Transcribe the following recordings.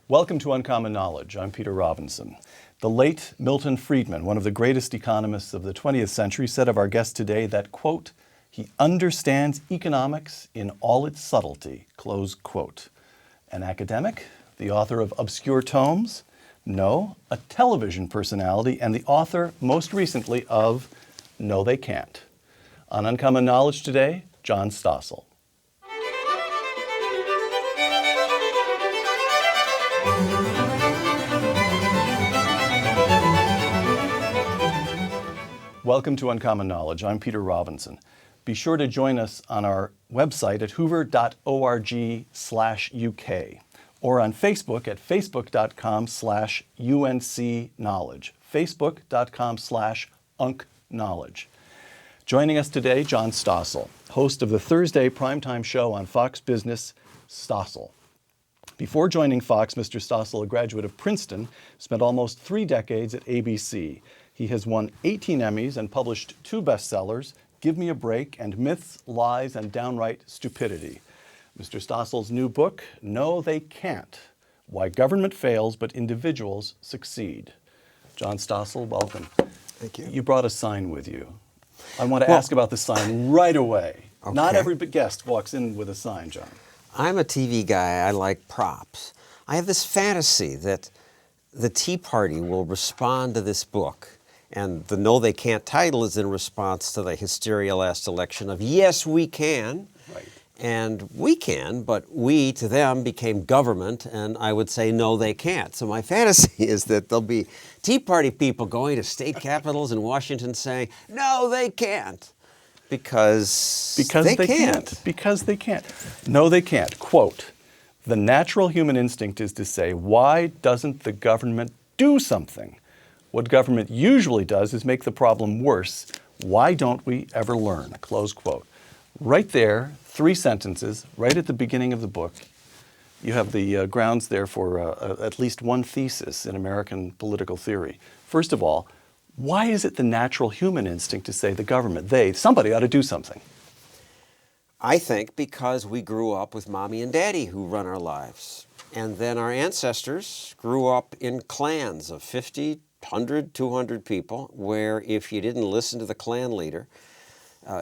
Welcome to Uncommon Knowledge. I'm Peter Robinson. The late Milton Friedman, one of the greatest economists of the 20th century, said of our guest today that, quote, he understands economics in all its subtlety, close quote. An academic, the author of obscure tomes? No, a television personality and the author, most recently, of No, They Can't. On Uncommon Knowledge today, John Stossel. Welcome to Uncommon Knowledge. I'm Peter Robinson. Be sure to join us on our website at hoover.org/UK or on Facebook at facebook.com/UNCKnowledge, facebook.com/UNCKnowledge. Joining us today, John Stossel, host of the Thursday primetime show on Fox Business, Stossel. Before joining Fox, Mr. Stossel, a graduate of Princeton, spent almost 3 decades at ABC. He has won 18 Emmys and published 2 bestsellers, Give Me a Break and Myths, Lies, and Downright Stupidity. Mr. Stossel's new book, No, They Can't, Why Government Fails But Individuals Succeed. John Stossel, welcome. Thank you. You brought a sign with you. I want to ask about the sign right away. Okay. Not every guest walks in with a sign, John. I'm a TV guy. I like props. I have this fantasy that the Tea Party will respond to this book. And the No They Can't title is in response to the hysteria last election of, yes, we can. Right. And we can, but we, to them, became government, and I would say, no, they can't. So my fantasy is that there'll be Tea Party people going to state capitals in Washington saying, no, they can't, because they can't. Because they can't. No, they can't. Quote, the natural human instinct is to say, why doesn't the government do something? What government usually does is make the problem worse. Why don't we ever learn? Close quote. Right there, 3 sentences, right at the beginning of the book. You have the grounds there for at least one thesis in American political theory. First of all, why is it the natural human instinct to say the government, somebody ought to do something? I think because we grew up with mommy and daddy who run our lives. And then our ancestors grew up in clans of 50, 100, 200 people, where if you didn't listen to the clan leader,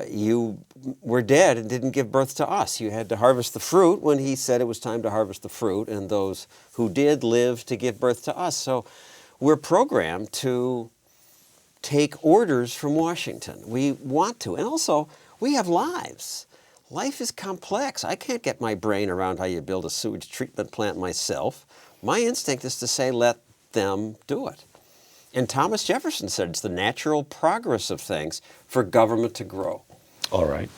you were dead and didn't give birth to us. You had to harvest the fruit when he said it was time to harvest the fruit, and those who did live to give birth to us. So we're programmed to take orders from Washington. We want to. And also, we have lives. Life is complex. I can't get my brain around how you build a sewage treatment plant myself. My instinct is to say, let them do it. And Thomas Jefferson said it's the natural progress of things for government to grow. All right.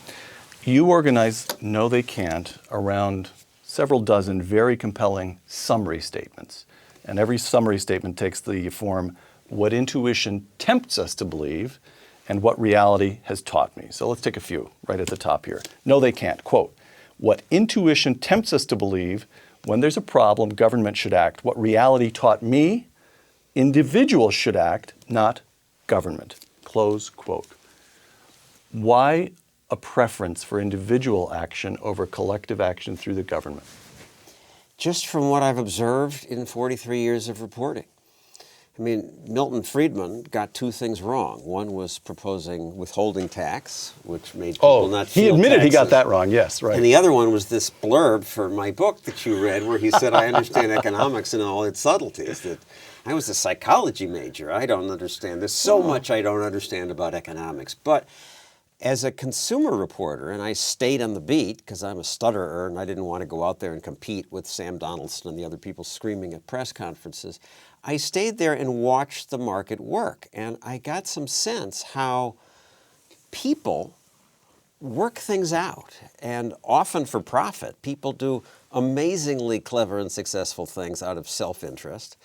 You organize No, They Can't around several dozen very compelling summary statements. And every summary statement takes the form, what intuition tempts us to believe and what reality has taught me. So let's take a few right at the top here. No, they can't. Quote, what intuition tempts us to believe, when there's a problem, government should act. What reality taught me, individuals should act, not government. Close quote. Why a preference for individual action over collective action through the government? Just from what I've observed in 43 years of reporting. I mean, Milton Friedman got 2 things wrong. One was proposing withholding tax, which made people not feel he admitted taxes. He got that wrong, yes, right. And the other one was this blurb for my book that you read where he said, I understand economics and all its subtleties. That I was a psychology major. I don't understand. There's so much I don't understand about economics. But as a consumer reporter, and I stayed on the beat because I'm a stutterer and I didn't want to go out there and compete with Sam Donaldson and the other people screaming at press conferences, I stayed there and watched the market work. And I got some sense how people work things out. And often for profit, people do amazingly clever and successful things out of self-interest.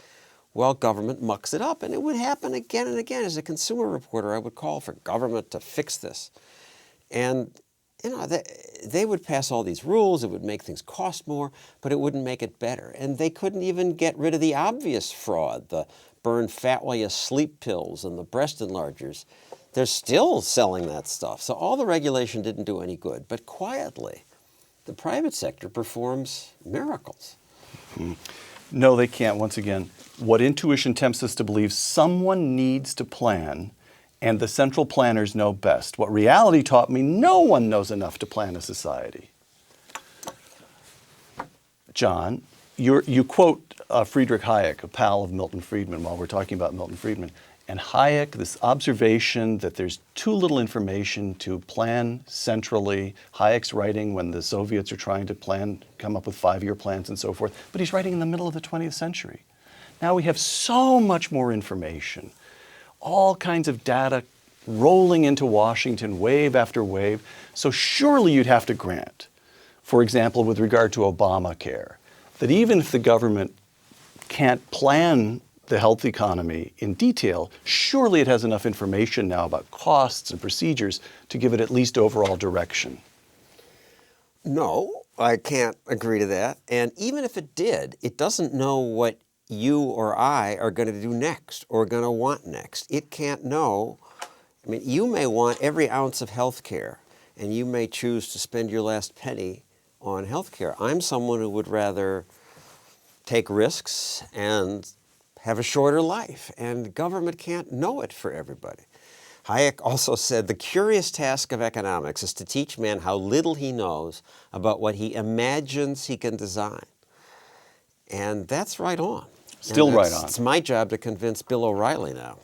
Well, government mucks it up, and it would happen again and again. As a consumer reporter, I would call for government to fix this. And you know, they would pass all these rules, it would make things cost more, but it wouldn't make it better. And they couldn't even get rid of the obvious fraud, the burn fat while you sleep pills and the breast enlargers. They're still selling that stuff. So all the regulation didn't do any good. But quietly, the private sector performs miracles. Mm-hmm. No, they can't. Once again, what intuition tempts us to believe, someone needs to plan, and the central planners know best. What reality taught me, no one knows enough to plan a society. John, you quote Friedrich Hayek, a pal of Milton Friedman, while we're talking about Milton Friedman. And Hayek, this observation that there's too little information to plan centrally. Hayek's writing when the Soviets are trying to come up with 5-year plans and so forth. But he's writing in the middle of the 20th century. Now we have so much more information, all kinds of data rolling into Washington wave after wave. So surely you'd have to grant, for example, with regard to Obamacare, that even if the government can't plan the health economy in detail, surely it has enough information now about costs and procedures to give it at least overall direction. No, I can't agree to that. And even if it did, it doesn't know what you or I are going to do next or going to want next. It can't know. I mean, you may want every ounce of health care, and you may choose to spend your last penny on health care. I'm someone who would rather take risks and have a shorter life, and government can't know it for everybody. Hayek also said, the curious task of economics is to teach man how little he knows about what he imagines he can design. And that's right on. Still right on. It's my job to convince Bill O'Reilly now.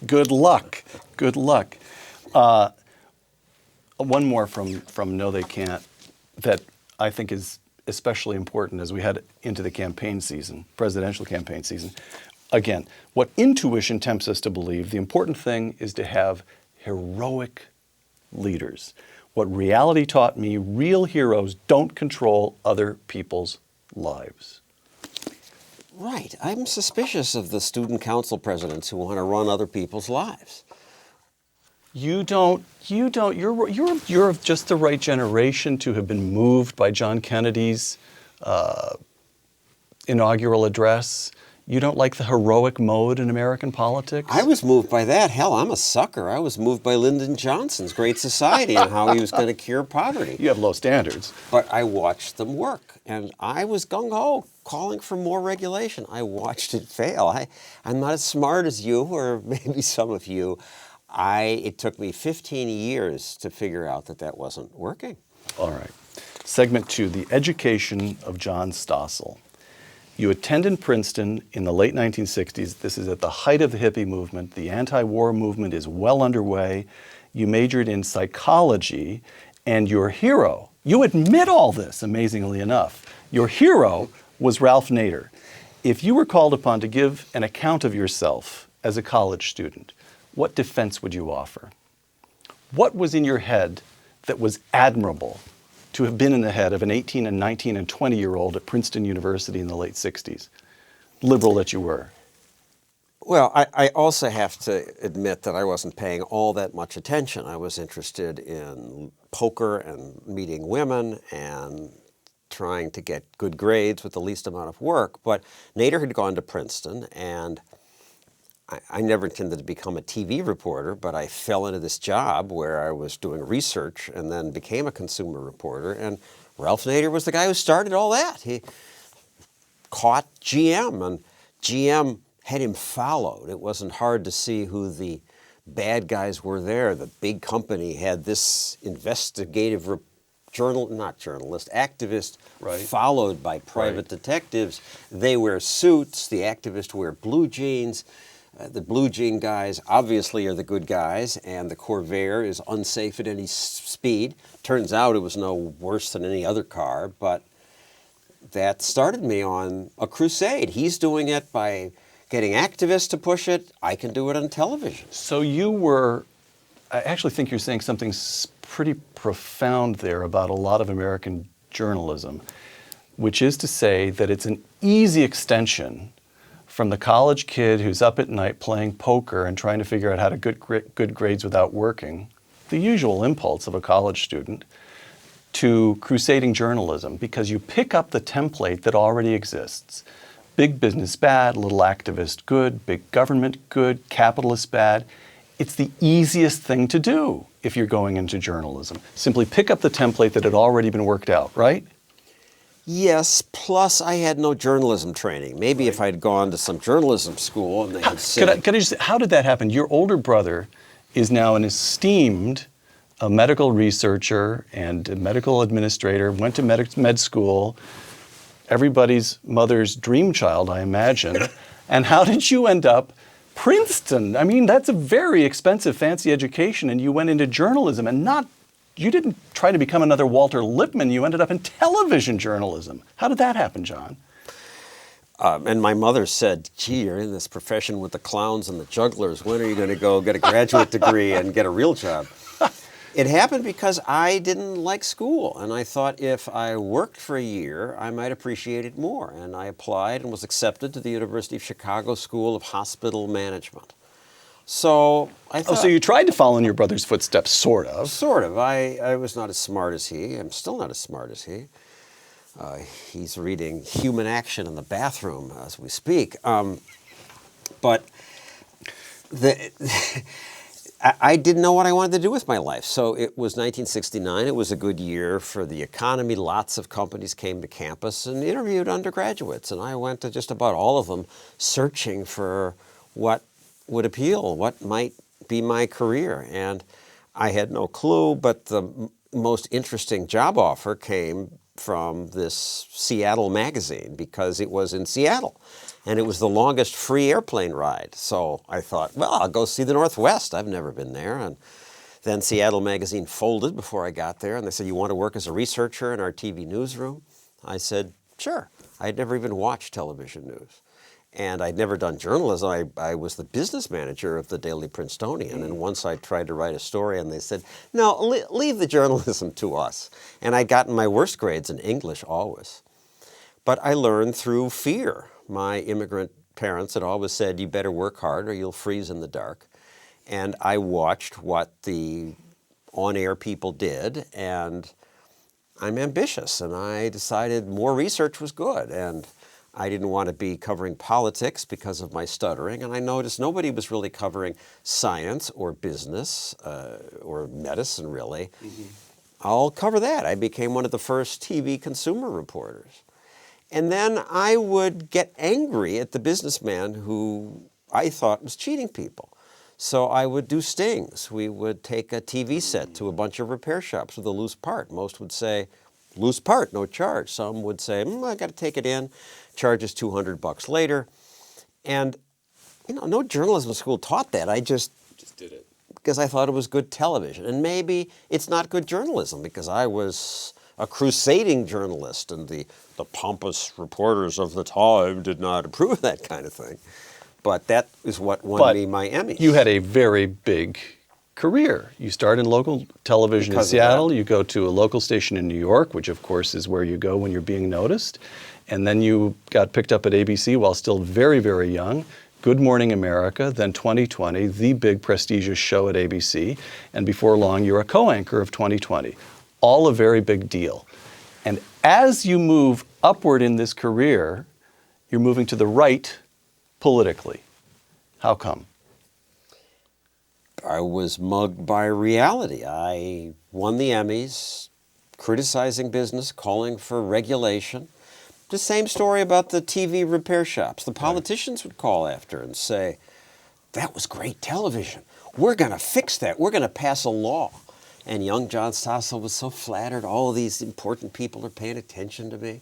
Good luck. Good luck. One more from No They Can't that I think is especially important as we head into the campaign season, presidential campaign season. Again, what intuition tempts us to believe, the important thing is to have heroic leaders. What reality taught me, real heroes don't control other people's lives. Right. I'm suspicious of the student council presidents who want to run other people's lives. You're of just the right generation to have been moved by John Kennedy's inaugural address. You don't like the heroic mode in American politics? I was moved by that. Hell, I'm a sucker. I was moved by Lyndon Johnson's Great Society and how he was going to cure poverty. You have low standards. But I watched them work, and I was gung-ho, calling for more regulation. I watched it fail. I'm not as smart as you, or maybe some of you. It took me 15 years to figure out that wasn't working. All right. Segment 2, the education of John Stossel. You attended Princeton in the late 1960s. This is at the height of the hippie movement. The anti-war movement is well underway. You majored in psychology, and your hero, you admit all this, amazingly enough. Your hero was Ralph Nader. If you were called upon to give an account of yourself as a college student, what defense would you offer? What was in your head that was admirable to have been in the head of an 18 and 19 and 20-year-old at Princeton University in the late 60s, liberal that you were? Well, I also have to admit that I wasn't paying all that much attention. I was interested in poker and meeting women and trying to get good grades with the least amount of work. But Nader had gone to Princeton, and I never intended to become a TV reporter, but I fell into this job where I was doing research and then became a consumer reporter. And Ralph Nader was the guy who started all that. He caught GM, and GM had him followed. It wasn't hard to see who the bad guys were there. The big company had this investigative activist, right, followed by private detectives. They wear suits. The activists wear blue jeans. The blue jean guys obviously are the good guys, and the Corvair is unsafe at any speed. Turns out it was no worse than any other car, but that started me on a crusade. He's doing it by getting activists to push it. I can do it on television. So I actually think you're saying something pretty profound there about a lot of American journalism, which is to say that it's an easy extension from the college kid who's up at night playing poker and trying to figure out how to get good grades without working, the usual impulse of a college student, to crusading journalism, because you pick up the template that already exists. Big business bad, little activist good, big government good, capitalist bad. It's the easiest thing to do if you're going into journalism. Simply pick up the template that had already been worked out, right? Yes, plus I had no journalism training. Maybe if I'd gone to some journalism school and they had said, Could I just, how did that happen? Your older brother is now an esteemed medical researcher and a medical administrator, went to med school, everybody's mother's dream child, I imagine. And how did you end up Princeton? I mean, that's a very expensive, fancy education, and you went into journalism and you didn't try to become another Walter Lippmann, you ended up in television journalism. How did that happen, John? and my mother said, gee, you're in this profession with the clowns and the jugglers. When are you going to go get a graduate degree and get a real job? It happened because I didn't like school, and I thought if I worked for a year, I might appreciate it more. And I applied and was accepted to the University of Chicago School of Hospital Management. So I thought... Oh, so you tried to follow in your brother's footsteps, sort of. Sort of. I was not as smart as he. I'm still not as smart as he. He's reading Human Action in the bathroom as we speak. But I didn't know what I wanted to do with my life. So it was 1969. It was a good year for the economy. Lots of companies came to campus and interviewed undergraduates. And I went to just about all of them searching for what would appeal, what might be my career. And I had no clue, but the most interesting job offer came from this Seattle magazine because it was in Seattle. And it was the longest free airplane ride. So I thought, well, I'll go see the Northwest. I've never been there. And then Seattle magazine folded before I got there. And they said, you want to work as a researcher in our TV newsroom? I said, sure. I'd never even watched television news. And I'd never done journalism. I was the business manager of the Daily Princetonian. And once I tried to write a story, and they said, no, leave the journalism to us. And I'd gotten my worst grades in English always. But I learned through fear. My immigrant parents had always said, you better work hard or you'll freeze in the dark. And I watched what the on-air people did, and I'm ambitious. And I decided more research was good. And I didn't want to be covering politics because of my stuttering, and I noticed nobody was really covering science or business or medicine, really. Mm-hmm. I'll cover that. I became one of the first TV consumer reporters. And then I would get angry at the businessman who I thought was cheating people. So I would do stings. We would take a TV set to a bunch of repair shops with a loose part. Most would say, loose part, no charge. Some would say, I got to take it in. Charges $200 later. And, no journalism school taught that. I just did it because I thought it was good television. And maybe it's not good journalism because I was a crusading journalist and the pompous reporters of the time did not approve of that kind of thing. But that is what won me my Emmys. You had a very big career. You start in local television in Seattle. You go to a local station in New York, which of course is where you go when you're being noticed. And then you got picked up at ABC while still very, very young. Good Morning America, then 2020, the big prestigious show at ABC. And before long, you're a co-anchor of 2020. All a very big deal. And as you move upward in this career, you're moving to the right politically. How come? I was mugged by reality. I won the Emmys, criticizing business, calling for regulation. The same story about the TV repair shops. The politicians would call after and say, that was great television. We're going to fix that. We're going to pass a law. And young John Stossel was so flattered. All of these important people are paying attention to me.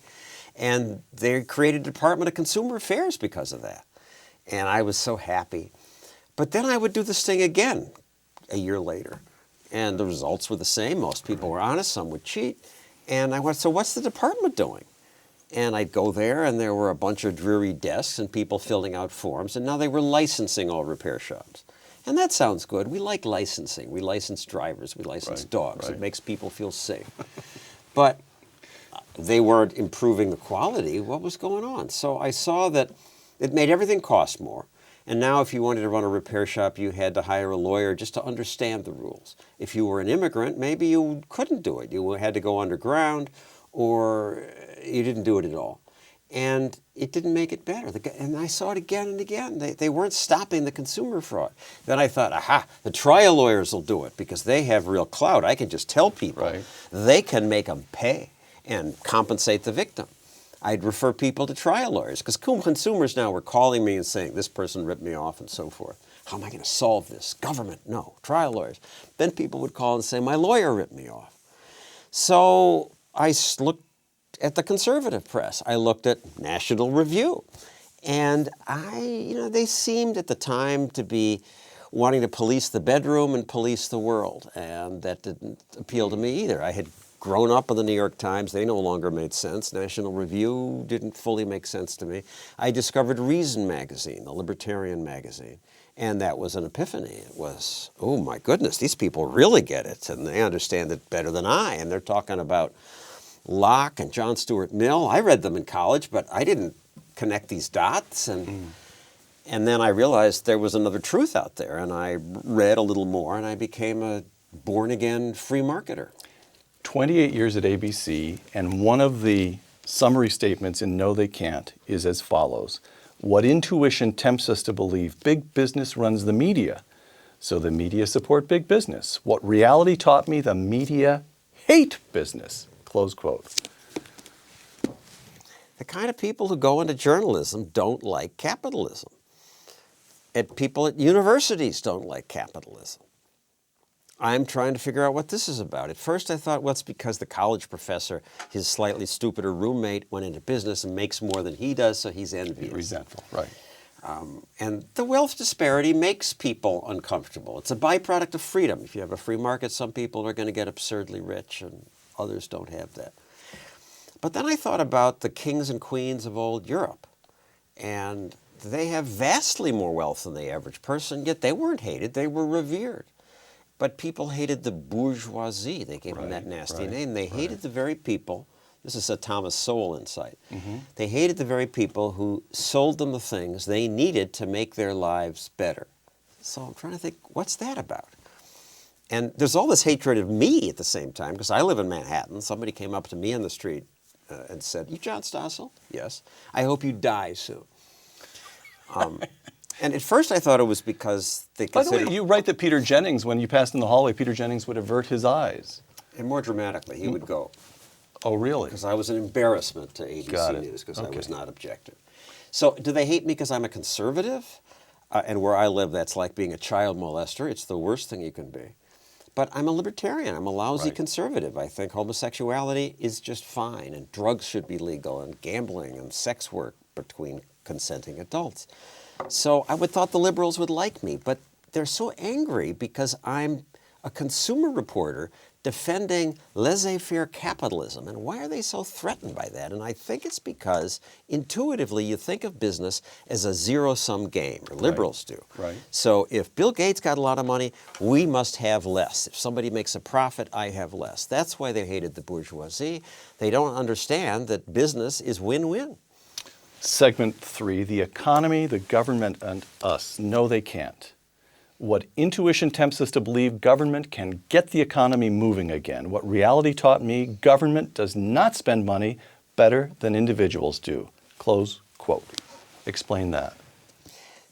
And they created a Department of Consumer Affairs because of that. And I was so happy. But then I would do this thing again a year later. And the results were the same. Most people were honest. Some would cheat. And I went, so what's the department doing? And I'd go there, and there were a bunch of dreary desks and people filling out forms. And now they were licensing all repair shops. And that sounds good. We like licensing. We license drivers. We license dogs. It makes people feel safe. But they weren't improving the quality. What was going on? So I saw that it made everything cost more. And now if you wanted to run a repair shop, you had to hire a lawyer just to understand the rules. If you were an immigrant, maybe you couldn't do it. You had to go underground, or you didn't do it at all. And it didn't make it better. And I saw it again and again. They weren't stopping the consumer fraud. Then I thought, aha, the trial lawyers will do it because they have real clout. I can just tell people. They can make them pay. and compensate the victim. I'd refer people to trial lawyers because consumers now were calling me and saying, this person ripped me off and so forth. How am I going to solve this? Government, no. Trial lawyers. Then people would call and say, my lawyer ripped me off. So I looked at the conservative press. I looked at National Review. And they seemed at the time to be wanting to police the bedroom and police the world. And that didn't appeal to me either. I had grown up in the New York Times. They no longer made sense. National Review didn't fully make sense to me. I discovered Reason magazine, the libertarian magazine. And that was an epiphany. It was, oh my goodness, these people really get it. And they understand it better than I. And they're talking about Locke and John Stuart Mill. I read them in college, but I didn't connect these dots. And then I realized there was another truth out there. And I read a little more, and I became a born-again free marketer. 28 years at ABC, and one of the summary statements in No They Can't is as follows. What intuition tempts us to believe big business runs the media, so the media support big business. What reality taught me, the media hate business. Close quote. The kind of people who go into journalism don't like capitalism. And people at universities don't like capitalism. I'm trying to figure out what this is about. At first I thought, well, it's because the college professor, his slightly stupider roommate, went into business and makes more than he does, so he's envious. Resentful, right. And the wealth disparity makes people uncomfortable. It's a byproduct of freedom. If you have a free market, some people are going to get absurdly rich and others don't have that. But then I thought about the kings and queens of old Europe. And they have vastly more wealth than the average person, yet they weren't hated, they were revered. But people hated the bourgeoisie. They gave them that nasty name. They hated the very people, this is a Thomas Sowell insight, they hated the very people who sold them the things they needed to make their lives better. So I'm trying to think, what's that about? And there's all this hatred of me at the same time, because I live in Manhattan. Somebody came up to me on the street and said, you John Stossel? Yes. I hope you die soon. And at first I thought it was because they considered... By the way, you write that Peter Jennings, when you passed in the hallway, Peter Jennings would avert his eyes. And more dramatically, he would go. Oh, really? Because I was an embarrassment to ABC News, because I was not objective. So do they hate me because I'm a conservative? And where I live, that's like being a child molester. It's the worst thing you can be. But I'm a libertarian. I'm a lousy conservative. I think homosexuality is just fine, and drugs should be legal, and gambling and sex work between consenting adults. So I would thought the liberals would like me, but they're so angry because I'm a consumer reporter defending laissez-faire capitalism. And why are they so threatened by that? And I think it's because intuitively you think of business as a zero-sum game, or liberals do. Right. So if Bill Gates got a lot of money, we must have less. If somebody makes a profit, I have less. That's why they hated the bourgeoisie. They don't understand that business is win-win. Segment 3, the economy, the government, and us. No, they can't. What intuition tempts us to believe, government can get the economy moving again. What reality taught me, government does not spend money better than individuals do. Close quote. Explain that.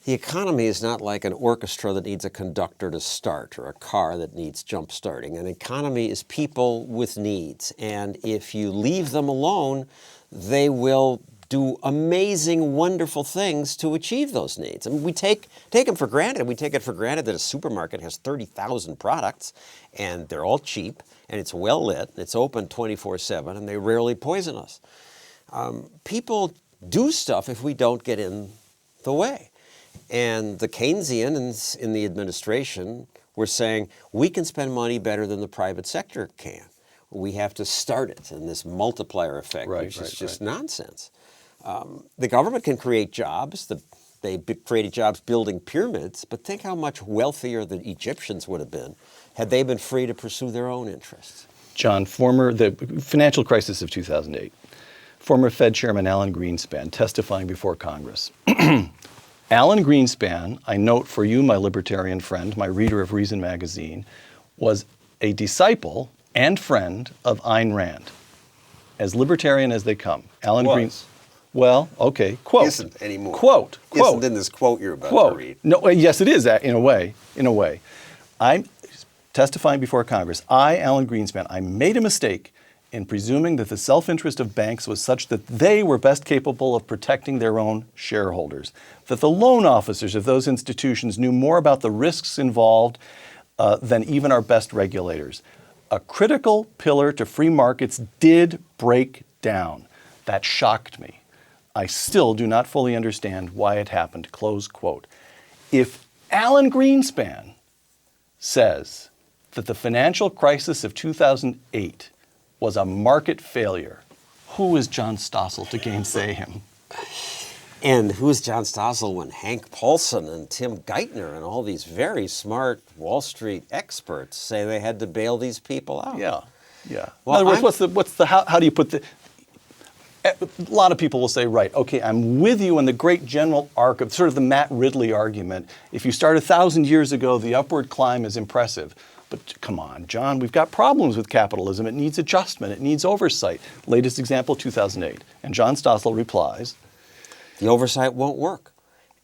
The economy is not like an orchestra that needs a conductor to start, or a car that needs jump starting. An economy is people with needs. And if you leave them alone, they will do amazing, wonderful things to achieve those needs. I mean, we take them for granted. We take it for granted that a supermarket has 30,000 products, and they're all cheap, and it's well lit, and it's open 24/7, and they rarely poison us. People do stuff if we don't get in the way. And the Keynesians in the administration were saying, we can spend money better than the private sector can. We have to start it, and this multiplier effect, which is just nonsense. The government can create jobs. They created jobs building pyramids, but think how much wealthier the Egyptians would have been had they been free to pursue their own interests. John, the financial crisis of 2008, former Fed Chairman Alan Greenspan testifying before Congress. Alan Greenspan, I note for you, my libertarian friend, my reader of Reason magazine, was a disciple and friend of Ayn Rand. As libertarian as they come. Alan Greenspan. Well, okay, quote. Isn't anymore. Quote. Isn't in this quote you're about to read. No, yes, it is, in a way. I'm testifying before Congress. I, Alan Greenspan, I made a mistake in presuming that the self-interest of banks was such that they were best capable of protecting their own shareholders, that the loan officers of those institutions knew more about the risks involved than even our best regulators. A critical pillar to free markets did break down. That shocked me. I still do not fully understand why it happened, close quote. If Alan Greenspan says that the financial crisis of 2008 was a market failure, who is John Stossel to gainsay him? And who's John Stossel when Hank Paulson and Tim Geithner and all these very smart Wall Street experts say they had to bail these people out? Yeah. Well, in other words, how do you put a lot of people will say, right, okay, I'm with you in the great general arc of sort of the Matt Ridley argument. If you start 1,000 years ago, the upward climb is impressive. But come on, John, we've got problems with capitalism. It needs adjustment. It needs oversight. Latest example, 2008. And John Stossel replies, the oversight won't work.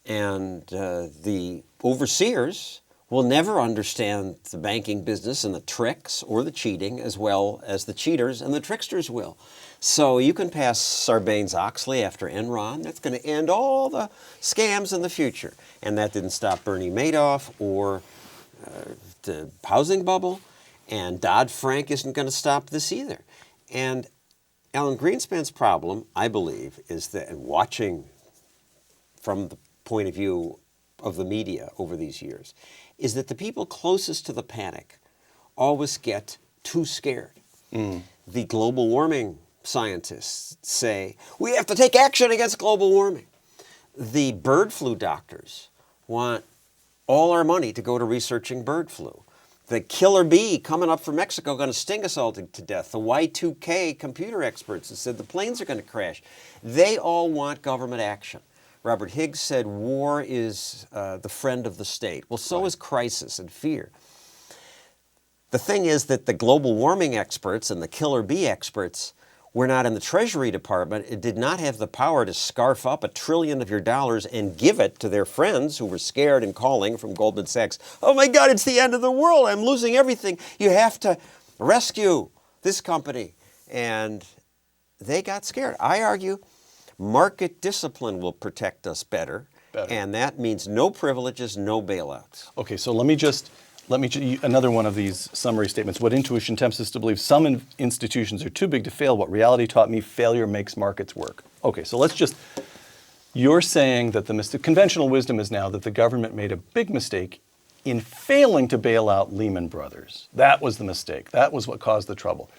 And the overseers will never understand the banking business and the tricks or the cheating as well as the cheaters and the tricksters will. So you can pass Sarbanes-Oxley after Enron. That's going to end all the scams in the future. And that didn't stop Bernie Madoff or the housing bubble. And Dodd-Frank isn't going to stop this either. And Alan Greenspan's problem, I believe, is that, and watching from the point of view of the media over these years, is that the people closest to the panic always get too scared. The global warming scientists say, we have to take action against global warming. The bird flu doctors want all our money to go to researching bird flu. The killer bee coming up from Mexico going to sting us all to death. The Y2K computer experts that said the planes are going to crash. They all want government action. Robert Higgs said war is the friend of the state. Well, so is crisis and fear. The thing is that the global warming experts and the killer bee experts were not in the Treasury Department. It did not have the power to scarf up $1 trillion of your dollars and give it to their friends who were scared and calling from Goldman Sachs. Oh my God, it's the end of the world. I'm losing everything. You have to rescue this company. And they got scared. I argue market discipline will protect us better. And that means no privileges, no bailouts. Okay, so let me just another one of these summary statements. What intuition tempts us to believe some institutions are too big to fail. What reality taught me, failure makes markets work. Okay, so you're saying that the conventional wisdom is now that the government made a big mistake in failing to bail out Lehman Brothers. That was the mistake. That was what caused the trouble.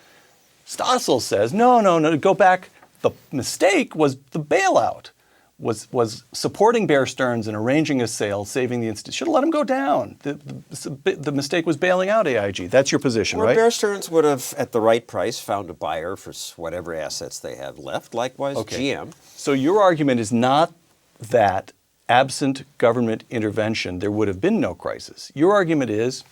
Stossel says, no, go back. The mistake was the bailout. Was supporting Bear Stearns and arranging a sale, saving the institute. Should have let him go down. The mistake was bailing out AIG. That's your position, right? Bear Stearns would have, at the right price, found a buyer for whatever assets they had left. Likewise, GM. So your argument is not that absent government intervention, there would have been no crisis. Your argument is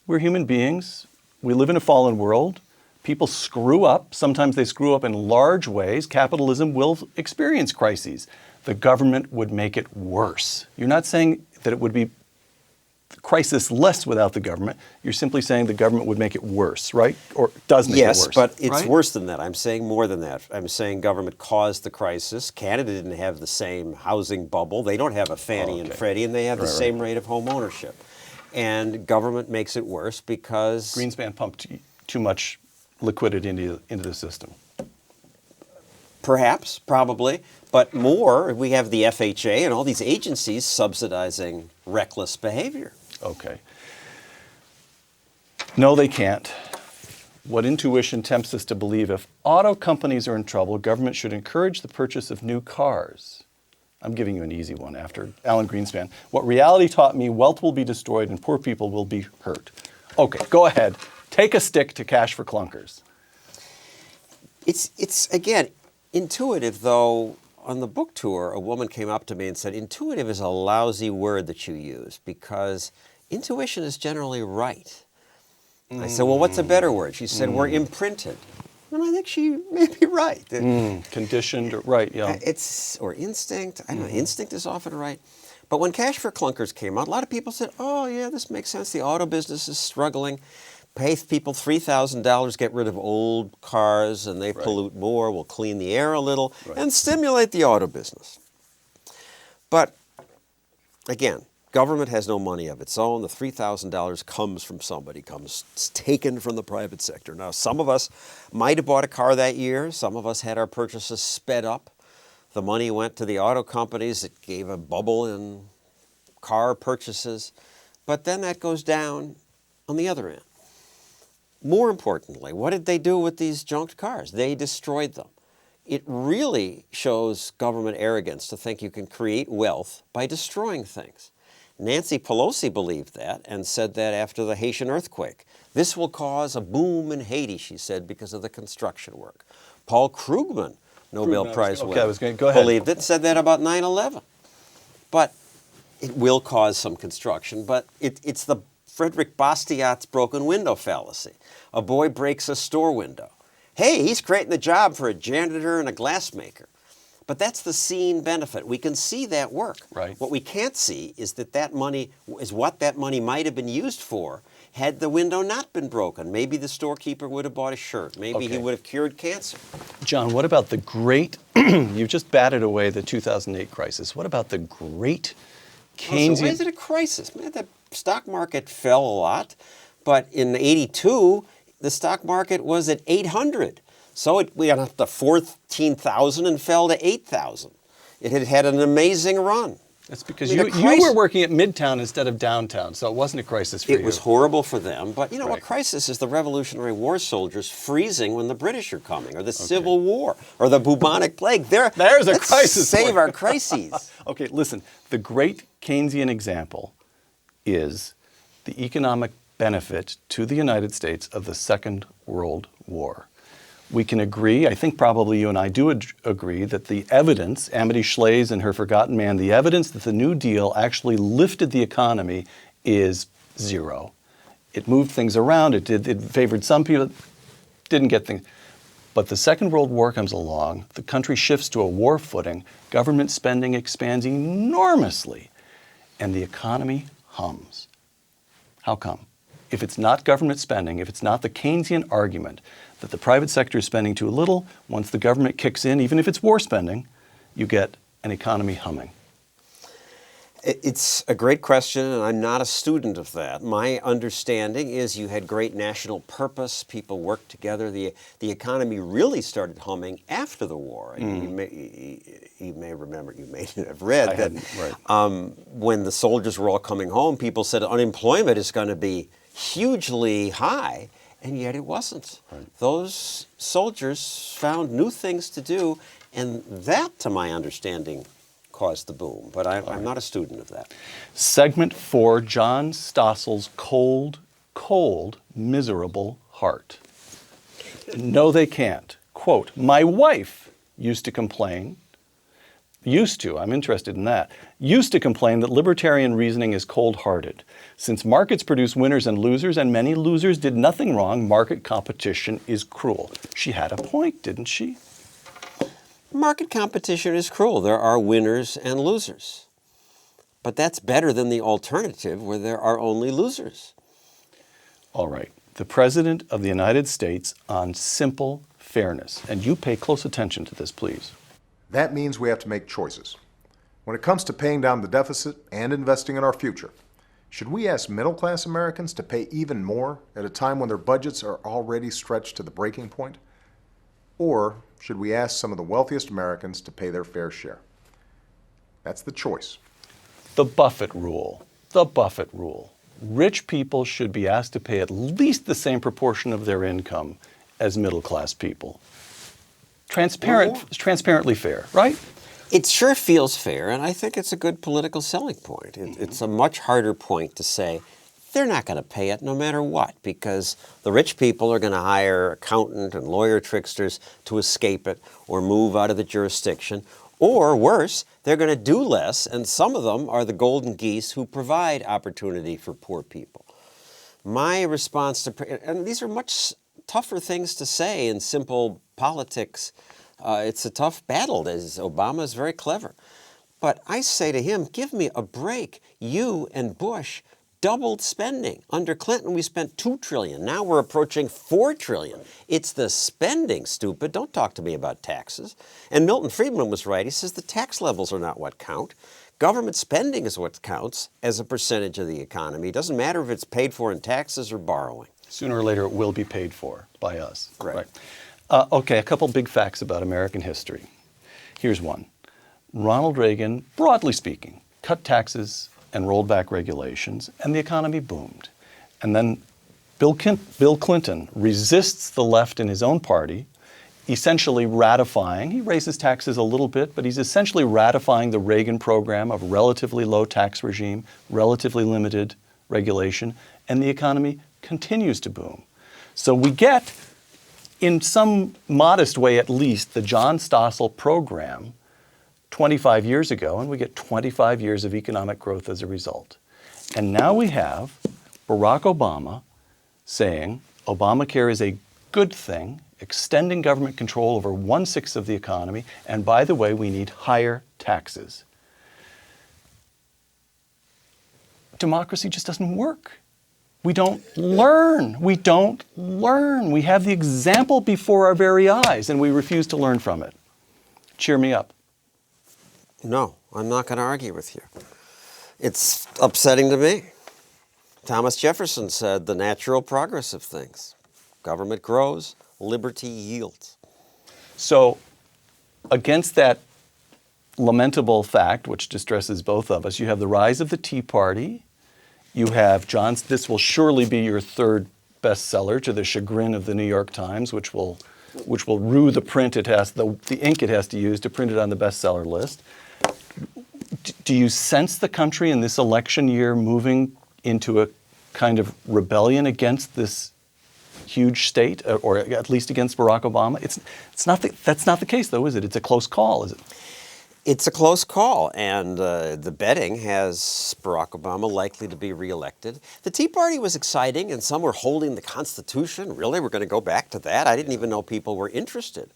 we're human beings. We live in a fallen world. People screw up. Sometimes they screw up in large ways. Capitalism will experience crises. The government would make it worse. You're not saying that it would be crisis-less without the government. You're simply saying the government would make it worse, right? Or does make it worse. Yes, but it's worse than that. I'm saying more than that. I'm saying government caused the crisis. Canada didn't have the same housing bubble. They don't have a Fannie and Freddie, and they have the same rate of home ownership. And government makes it worse because Greenspan pumped too much liquidity into the system. Perhaps, probably, but more, we have the FHA and all these agencies subsidizing reckless behavior. Okay. No, they can't. What intuition tempts us to believe, if auto companies are in trouble, government should encourage the purchase of new cars. I'm giving you an easy one after Alan Greenspan. What reality taught me, wealth will be destroyed and poor people will be hurt. Okay, go ahead. Take a stick to cash for clunkers. It's again, intuitive, though. On the book tour, a woman came up to me and said, intuitive is a lousy word that you use because intuition is generally right. I said, well, what's a better word? She said, we're imprinted. And I think she may be right. Conditioned, right, yeah. Or instinct. I don't know, instinct is often right. But when Cash for Clunkers came out, a lot of people said, oh, yeah, this makes sense. The auto business is struggling. Pay people $3,000, get rid of old cars, and they pollute more. We'll clean the air a little and stimulate the auto business. But again, government has no money of its own. The $3,000 comes from somebody, it's taken from the private sector. Now, some of us might have bought a car that year. Some of us had our purchases sped up. The money went to the auto companies. It gave a bubble in car purchases. But then that goes down on the other end. More importantly, what did they do with these junked cars? They destroyed them. It really shows government arrogance to think you can create wealth by destroying things. Nancy Pelosi believed that and said that after the Haitian earthquake. This will cause a boom in Haiti, she said, because of the construction work. Paul Krugman, Nobel Prize winner, believed it and said that about 9/11. But it will cause some construction, but it's the Frederick Bastiat's broken window fallacy. A boy breaks a store window. Hey, he's creating a job for a janitor and a glassmaker. But that's the seen benefit. We can see that work. Right. What we can't see is that money is what that money might have been used for had the window not been broken. Maybe the storekeeper would have bought a shirt. Maybe he would have cured cancer. John, what about the great, you just batted away the 2008 crisis. What about the great Keynesian... So why is it a crisis? Man, the stock market fell a lot, but in '82, the stock market was at 800. So we got up to 14,000 and fell to 8,000. It had had an amazing run. That's because you were working at Midtown instead of downtown, so it wasn't a crisis for you. It was horrible for them, but you know, a crisis is the Revolutionary War soldiers freezing when the British are coming, or the Civil War, or the bubonic plague. There's a crisis. Save our crises. Okay, listen, the great Keynesian example is the economic benefit to the United States of the Second World War. We can agree, I think probably you and I do agree, that the evidence, Amity Shlaes and her Forgotten Man, the evidence that the New Deal actually lifted the economy is zero. It moved things around, it favored some people, didn't get things. But the Second World War comes along, the country shifts to a war footing, government spending expands enormously, and the economy hums. How come? If it's not government spending, if it's not the Keynesian argument that the private sector is spending too little, once the government kicks in, even if it's war spending, you get an economy humming. It's a great question, and I'm not a student of that. My understanding is you had great national purpose, people worked together. The economy really started humming after the war. You may remember, you may have read that when the soldiers were all coming home, people said unemployment is going to be hugely high, and yet it wasn't. Those soldiers found new things to do, and that, to my understanding, caused the boom. But I'm not a student of that. Segment 4, John Stossel's Cold, Cold, Miserable Heart. No, they can't. Quote, my wife used to complain, I'm interested in that, used to complain that libertarian reasoning is cold-hearted. Since markets produce winners and losers, and many losers did nothing wrong, market competition is cruel. She had a point, didn't she? Market competition is cruel. There are winners and losers. But that's better than the alternative where there are only losers. All right. The President of the United States on simple fairness. And you pay close attention to this, please. That means we have to make choices. When it comes to paying down the deficit and investing in our future, should we ask middle-class Americans to pay even more at a time when their budgets are already stretched to the breaking point? Or should we ask some of the wealthiest Americans to pay their fair share? That's the choice. The Buffett rule. The Buffett rule. Rich people should be asked to pay at least the same proportion of their income as middle-class people. Transparently fair, right? It sure feels fair, and I think it's a good political selling point. It's a much harder point to say they're not going to pay it no matter what, because the rich people are going to hire accountant and lawyer tricksters to escape it or move out of the jurisdiction. Or worse, they're going to do less, and some of them are the golden geese who provide opportunity for poor people. My response to, and these are much tougher things to say in simple politics. It's a tough battle. Obama is very clever. But I say to him, give me a break. You and Bush doubled spending. Under Clinton, we spent $2 trillion. Now we're approaching $4 trillion. It's the spending, stupid. Don't talk to me about taxes. And Milton Friedman was right. He says the tax levels are not what count. Government spending is what counts as a percentage of the economy. It doesn't matter if it's paid for in taxes or borrowing. Sooner or later, it will be paid for by us. Right. Okay, a couple big facts about American history. Here's one. Ronald Reagan, broadly speaking, cut taxes and rolled back regulations, and the economy boomed. And then Bill Clinton resists the left in his own party, essentially ratifying, he raises taxes a little bit, but he's essentially ratifying the Reagan program of relatively low tax regime, relatively limited regulation, and the economy continues to boom. So we get, in some modest way at least, the John Stossel program 25 years ago, and we get 25 years of economic growth as a result. And now we have Barack Obama saying Obamacare is a good thing, extending government control over 1/6 of the economy, and by the way, we need higher taxes. Democracy just doesn't work. We don't learn. We don't learn. We have the example before our very eyes, and we refuse to learn from it. Cheer me up. No, I'm not going to argue with you. It's upsetting to me. Thomas Jefferson said the natural progress of things. Government grows, liberty yields. So against that lamentable fact, which distresses both of us, you have the rise of the Tea Party. You have this will surely be your third bestseller, to the chagrin of the New York Times, which will rue the print the ink it has to use to print it on the bestseller list. Do you sense the country in this election year moving into a kind of rebellion against this huge state, or at least against Barack Obama? That's not the case, though, is it? It's a close call, is it? It's a close call, and the betting has Barack Obama likely to be reelected. The Tea Party was exciting, and some were holding the Constitution. Really, we're going to go back to that? I didn't even know people were interested.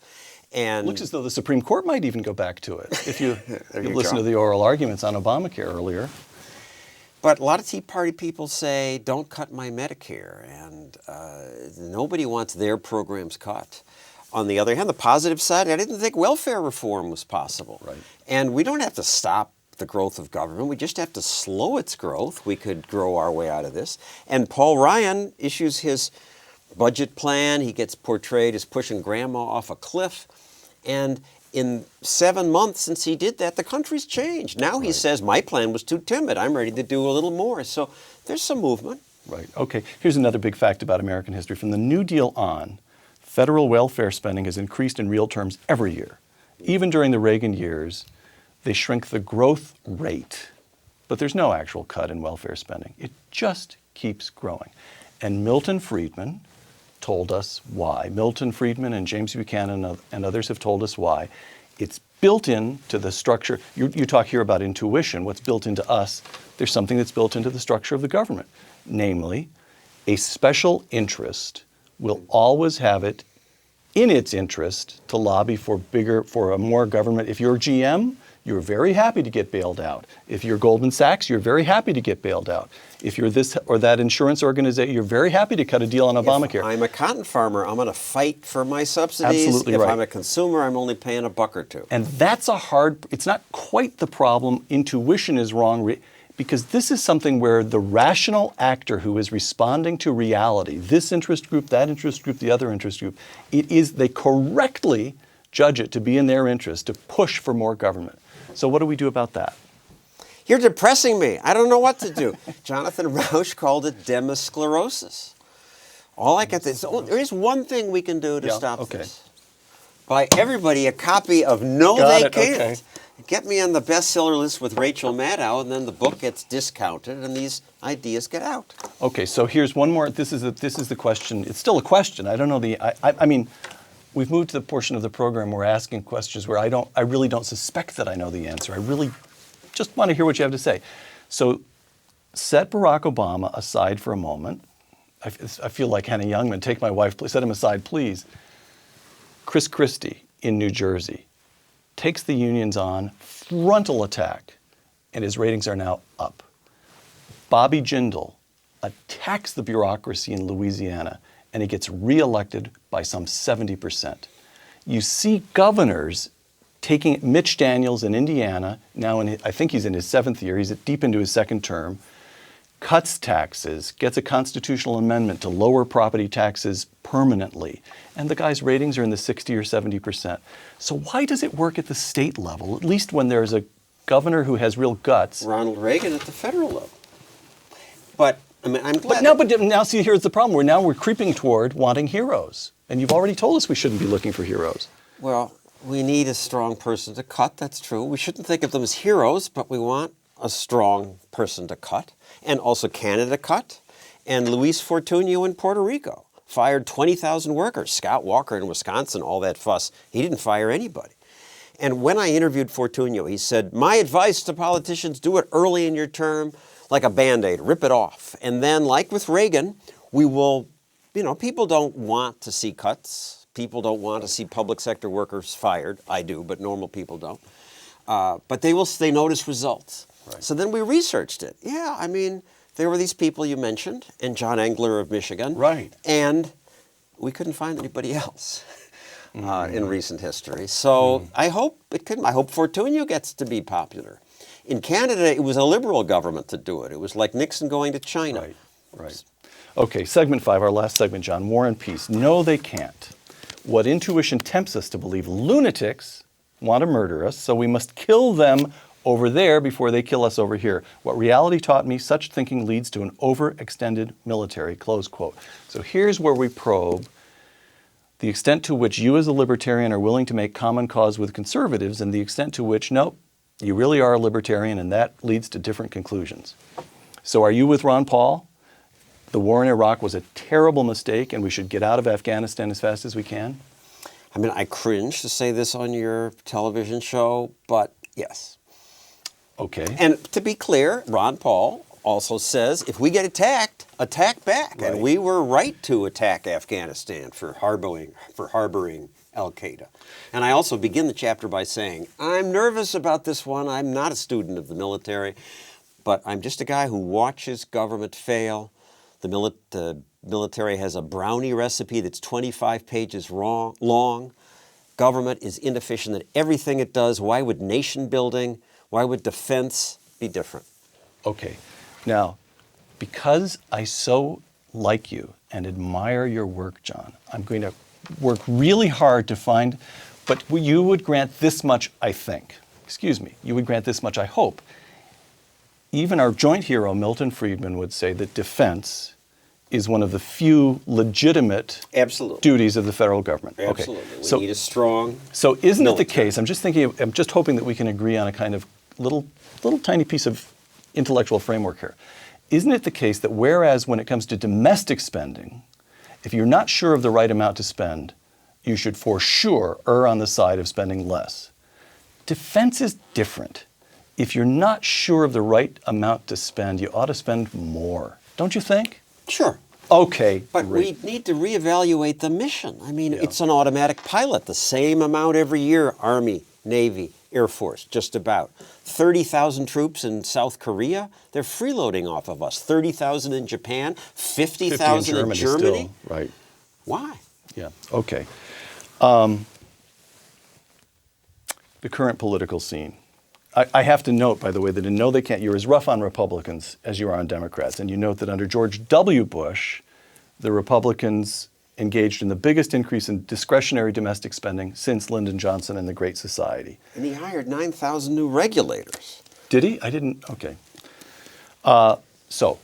And looks as though the Supreme Court might even go back to it, if you listen to the oral arguments on Obamacare earlier. But a lot of Tea Party people say, don't cut my Medicare, and nobody wants their programs cut. On the other hand, the positive side, I didn't think welfare reform was possible. Right. And we don't have to stop the growth of government. We just have to slow its growth. We could grow our way out of this. And Paul Ryan issues his budget plan. He gets portrayed as pushing grandma off a cliff. And in 7 months since he did that, the country's changed. Now he says, my plan was too timid. I'm ready to do a little more. So there's some movement. Right. Okay. Here's another big fact about American history. From the New Deal on, federal welfare spending has increased in real terms every year. Even during the Reagan years, they shrink the growth rate, but there's no actual cut in welfare spending. It just keeps growing. And Milton Friedman told us why. Milton Friedman and James Buchanan and others have told us why. It's built into the structure. You talk here about intuition, what's built into us. There's something that's built into the structure of the government. Namely, a special interest will always have it in its interest to lobby for a more government. If you're GM, you're very happy to get bailed out. If you're Goldman Sachs, you're very happy to get bailed out. If you're this or that insurance organization, you're very happy to cut a deal on Obamacare. If I'm a cotton farmer, I'm going to fight for my subsidies. Absolutely if right. I'm a consumer, I'm only paying $1 or $2. And that's it's not quite the problem. Intuition is wrong because this is something where the rational actor who is responding to reality, this interest group, that interest group, the other interest group, they correctly judge it to be in their interest to push for more government. So what do we do about that? You're depressing me. I don't know what to do. Jonathan Rauch called it demosclerosis. All I can think is there is one thing we can do to stop this. Buy everybody a copy of No They Can't. Okay. Get me on the bestseller list with Rachel Maddow, and then the book gets discounted and these ideas get out. Okay, so here's one more. This is the question. It's still a question. I don't know I mean, we've moved to the portion of the program where we're asking questions where I really don't suspect that I know the answer. I really just want to hear what you have to say. So set Barack Obama aside for a moment. I feel like Hannah Youngman. Take my wife, please. Set him aside, please. Chris Christie in New Jersey takes the unions on frontal attack, and his ratings are now up. Bobby Jindal attacks the bureaucracy in Louisiana, and he gets reelected by some 70%. You see governors taking Mitch Daniels in Indiana, now I think he's in his 7th year, he's deep into his 2nd term, cuts taxes, gets a constitutional amendment to lower property taxes permanently, and the guy's ratings are in the 60 or 70%. So why does it work at the state level, at least when there's a governor who has real guts? Ronald Reagan at the federal level. But I mean, I'm glad. But now see, here's the problem. We're creeping toward wanting heroes, and you've already told us we shouldn't be looking for heroes. Well, we need a strong person to cut. That's true. We shouldn't think of them as heroes, but we want a strong person to cut, and also Canada cut, and Luis Fortunio in Puerto Rico fired 20,000 workers. Scott Walker in Wisconsin, all that fuss. He didn't fire anybody. And when I interviewed Fortunio, he said, my advice to politicians, do it early in your term, like a Band-Aid, rip it off. And then, like with Reagan, we will, people don't want to see cuts. People don't want to see public sector workers fired. I do, but normal people don't. But they notice results. Right. So then we researched it. Yeah, I mean, there were these people you mentioned, and John Engler of Michigan. Right. And we couldn't find anybody else in recent history. So I hope Fortunio gets to be popular. In Canada, it was a liberal government to do it. It was like Nixon going to China. Right. Okay, segment 5, our last segment, John. War and Peace. No, they can't. What intuition tempts us to believe, lunatics want to murder us, so we must kill them over there before they kill us over here. What reality taught me, such thinking leads to an overextended military, close quote. So here's where we probe the extent to which you as a libertarian are willing to make common cause with conservatives, and the extent to which, nope, you really are a libertarian, and that leads to different conclusions. So are you with Ron Paul? The war in Iraq was a terrible mistake, and we should get out of Afghanistan as fast as we can? I mean, I cringe to say this on your television show, but yes. Okay. And to be clear, Ron Paul also says, if we get attacked, attack back. Right. And we were right to attack Afghanistan for harboring Al-Qaeda. And I also begin the chapter by saying, I'm nervous about this one. I'm not a student of the military, but I'm just a guy who watches government fail. The military has a brownie recipe that's 25 pages long. Government is inefficient at everything it does. Why would nation building, why would defense be different? Okay. Now, because I so like you and admire your work, John, I'm going to work really hard to find, but you would grant this much, I think. Excuse me. You would grant this much, I hope. Even our joint hero, Milton Friedman, would say that defense is one of the few legitimate duties of the federal government. Absolutely. Okay. We need a strong So isn't military. it the case, I'm just hoping that we can agree on a kind of little tiny piece of intellectual framework here. Isn't it the case that whereas when it comes to domestic spending, if you're not sure of the right amount to spend, you should for sure err on the side of spending less. Defense is different. If you're not sure of the right amount to spend, you ought to spend more. Don't you think? Sure. Okay. But great. we need to reevaluate the mission. I mean, it's an automatic pilot, the same amount every year, Army, Navy, Air Force, just about. 30,000 troops in South Korea, they're freeloading off of us. 30,000 in Japan, 50,000 in Germany. Still, right. Why? Yeah, okay. The current political scene. I have to note, by the way, that in No They Can't, you're as rough on Republicans as you are on Democrats. And you note that under George W. Bush, the Republicans engaged in the biggest increase in discretionary domestic spending since Lyndon Johnson and the Great Society. And he hired 9,000 new regulators. Did he? I didn't. Okay. So,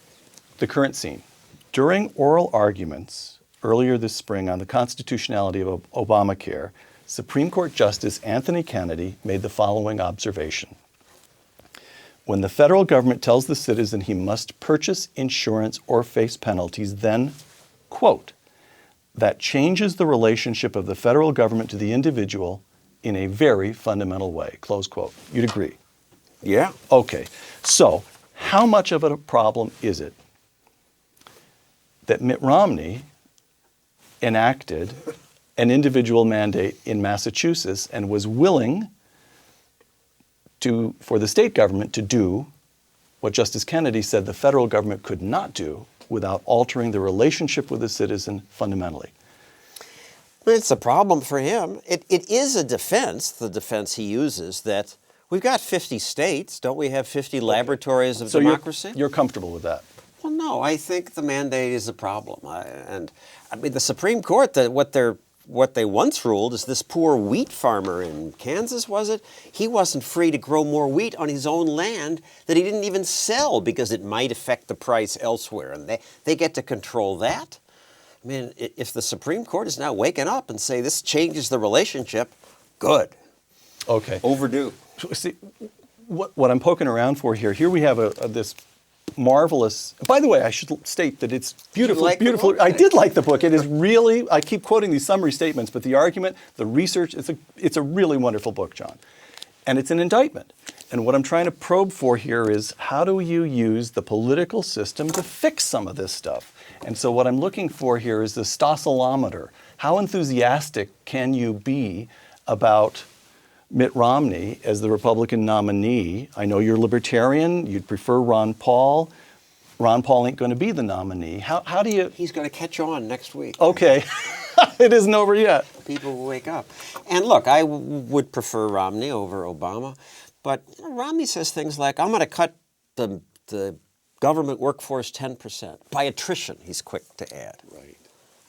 the current scene. During oral arguments earlier this spring on the constitutionality of Obamacare, Supreme Court Justice Anthony Kennedy made the following observation. When the federal government tells the citizen he must purchase insurance or face penalties, then, quote, that changes the relationship of the federal government to the individual in a very fundamental way, close quote. You'd agree? Yeah. Okay. So, how much of a problem is it that Mitt Romney enacted an individual mandate in Massachusetts and was willing for the state government to do what Justice Kennedy said the federal government could not do without altering the relationship with the citizen fundamentally. It's a problem for him. It is a defense, the defense he uses, that we've got 50 states. Don't we have 50 laboratories of democracy? You're comfortable with that? Well, no, I think the mandate is a problem. I mean, the Supreme Court, what they once ruled is this poor wheat farmer in Kansas, was it? He wasn't free to grow more wheat on his own land that he didn't even sell because it might affect the price elsewhere. And they get to control that? I mean, if the Supreme Court is now waking up and say this changes the relationship, good. Okay. Overdue. See, what I'm poking around for here we have this marvelous. By the way, I should state that it's beautiful. Like beautiful. I did like the book. It is really. I keep quoting these summary statements, but the argument, the research, it's a really wonderful book, John, and it's an indictment. And what I'm trying to probe for here is how do you use the political system to fix some of this stuff? And so what I'm looking for here is the Stosselometer. How enthusiastic can you be about Mitt Romney as the Republican nominee? I know you're libertarian. You'd prefer Ron Paul. Ron Paul ain't going to be the nominee. How do you... He's going to catch on next week. Okay. It isn't over yet. People will wake up. And look, I would prefer Romney over Obama. But Romney says things like, I'm going to cut the government workforce 10%. By attrition, he's quick to add. Right.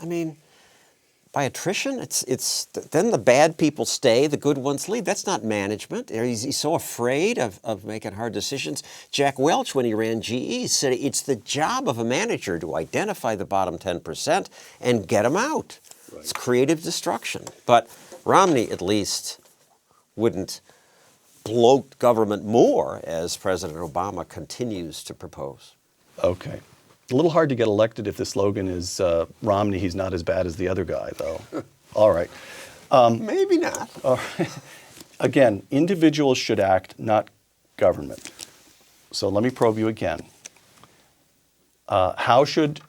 I mean, by attrition, it's then the bad people stay, the good ones leave. That's not management. He's so afraid of making hard decisions. Jack Welch, when he ran GE, said it's the job of a manager to identify the bottom 10% and get them out. Right. It's creative destruction. But Romney, at least, wouldn't bloat government more, as President Obama continues to propose. Okay. A little hard to get elected if the slogan is Romney, he's not as bad as the other guy, though. All right. Maybe not. Again, individuals should act, not government. So let me probe you again. How should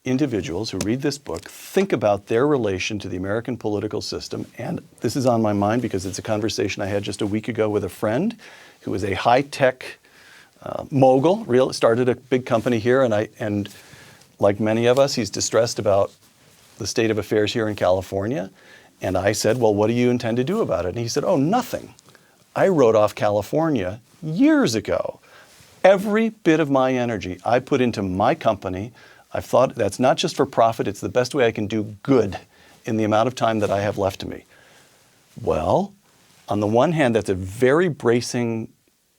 individuals who read this book think about their relation to the American political system? And this is on my mind because it's a conversation I had just a week ago with a friend who is a high-tech mogul, started a big company here, and like many of us, he's distressed about the state of affairs here in California. And I said, well, what do you intend to do about it? And he said, oh, nothing. I wrote off California years ago. Every bit of my energy I put into my company. I've thought that's not just for profit, it's the best way I can do good in the amount of time that I have left to me. Well, on the one hand, that's a very bracing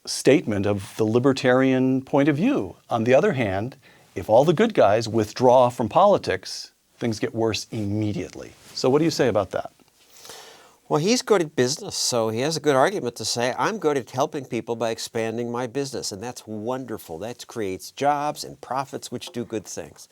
statement of the libertarian point of view. On the other hand, if all the good guys withdraw from politics, things get worse immediately. So what do you say about that? Well, he's good at business, so he has a good argument to say, I'm good at helping people by expanding my business, and that's wonderful. That creates jobs and profits, which do good things.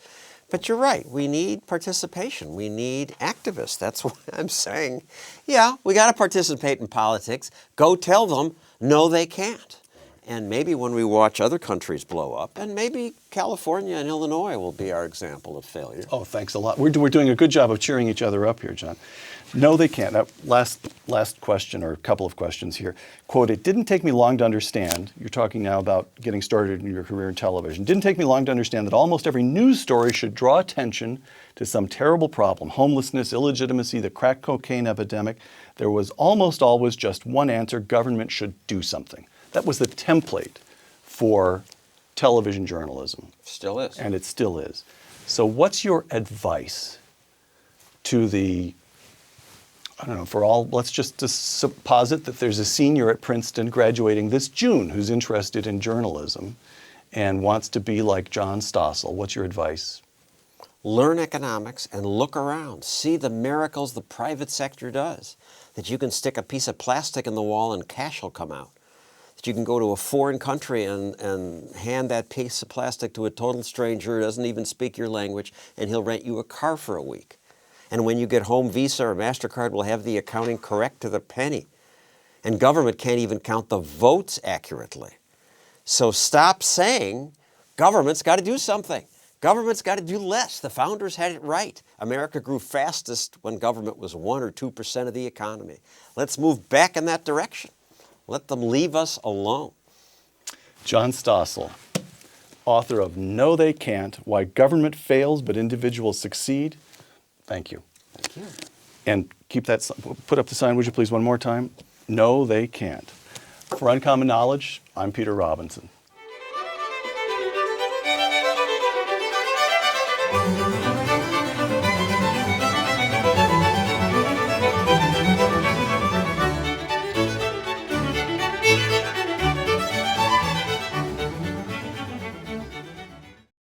But you're right, we need participation. We need activists. That's why I'm saying, yeah, we got to participate in politics. Go tell them, no, they can't. And maybe when we watch other countries blow up, and maybe California and Illinois will be our example of failure. Oh, thanks a lot. We're doing a good job of cheering each other up here, John. No, they can't. Now, last question, or a couple of questions here. Quote, it didn't take me long to understand, you're talking now about getting started in your career in television, didn't take me long to understand that almost every news story should draw attention to some terrible problem, homelessness, illegitimacy, the crack cocaine epidemic. There was almost always just one answer, government should do something. That was the template for television journalism. Still is. And it still is. So what's your advice to the, I don't know, for all, let's just posit that there's a senior at Princeton graduating this June who's interested in journalism and wants to be like John Stossel. What's your advice? Learn economics and look around. See the miracles the private sector does. That you can stick a piece of plastic in the wall and cash will come out. That you can go to a foreign country and hand that piece of plastic to a total stranger who doesn't even speak your language, and he'll rent you a car for a week. And when you get home, Visa or MasterCard will have the accounting correct to the penny. And government can't even count the votes accurately. So stop saying government's got to do something. Government's got to do less. The founders had it right. America grew fastest when government was 1 or 2% of the economy. Let's move back in that direction. Let them leave us alone. John Stossel, author of No They Can't, Why Government Fails But Individuals Succeed. Thank you. Thank you. And keep that, put up the sign, would you please, one more time? No, they can't. For Uncommon Knowledge, I'm Peter Robinson.